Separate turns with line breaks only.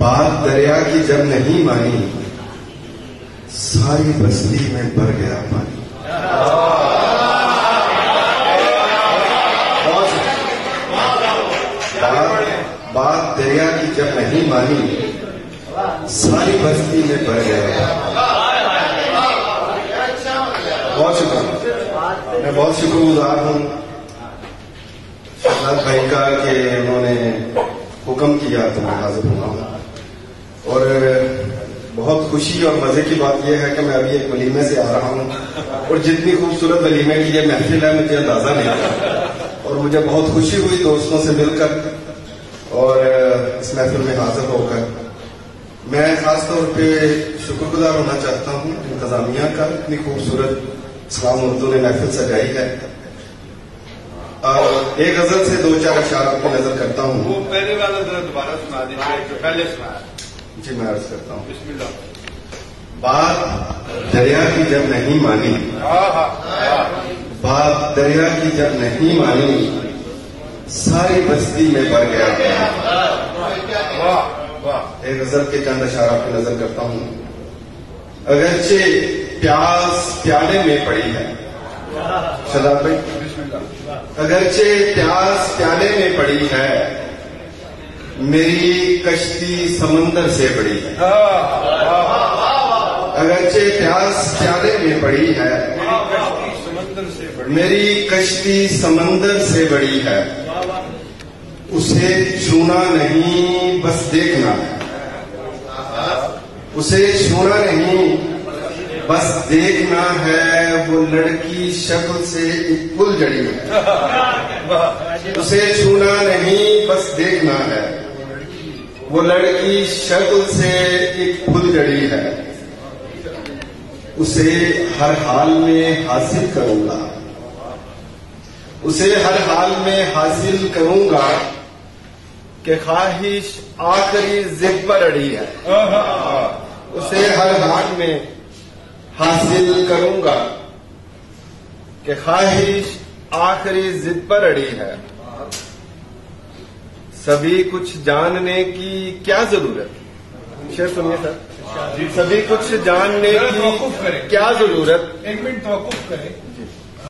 بات دریا کی جب نہیں مانی ساری بستی میں بھر گیا پانی. بات دریا کی جب نہیں مانی ساری بستی میں بھر گیا. بہت شکریہ. میں بہت شکر گزار ہوں شہزاد بھائی کا کہ انہوں نے حکم کیا تو میں حاضر ہوا ہوں. اور بہت خوشی اور مزے کی بات یہ ہے کہ میں ابھی ایک ولیمے سے آ رہا ہوں اور جتنی خوبصورت ولیمے کی یہ محفل ہے مجھے اندازہ نہیں تھا اور مجھے بہت خوشی ہوئی دوستوں سے مل کر اور اس محفل میں حاضر ہو کر. میں خاص طور پہ شکر گزار ہونا چاہتا ہوں انتظامیہ کا. اتنی خوبصورت اسلام اردو نے محفل سجائی ہے. اور ایک غزل سے دو چار اشعار آپ کی نظر کرتا ہوں.
وہ پہلے والا ذرا دوبارہ سنا دیجیے جو پہلے سنایا.
جی میں عرض کرتا ہوں.
بسم اللہ.
بات دریا کی جب نہیں مانی بات دریا کی جب نہیں مانی ساری بستی میں بھر گیا. ایک غزل کے چند اشعار آپ کی نظر کرتا ہوں. اگرچہ پیاس پیالے میں پڑی ہے. شہزاد بھائی اگرچہ پیاس پیالے میں پڑی ہے میری کشتی سمندر سے بڑی ہے. اگرچہ پیاس پیالے میں پڑی ہے میری کشتی سمندر سے بڑی ہے. اسے چھونا نہیں بس دیکھنا ہے. اسے چھونا نہیں بس دیکھنا ہے. وہ لڑکی شکل سے ایک پھول جڑی ہے. اسے چھونا نہیں بس دیکھنا ہے. وہ لڑکی شکل سے ایک پھول جڑی ہے. اسے ہر حال میں حاصل کروں گا. اسے ہر حال میں حاصل کروں گا کہ خواہش آخری ضد پر اڑی ہے. اسے ہر حال میں حاصل کروں گا کہ خواہش آخری ضد پر اڑی ہے. سبھی کچھ جاننے کی کیا ضرورت. شعر سنیے سر. سبھی کچھ جاننے کی کیا ضرورت.
ایک منٹ توقف کریں.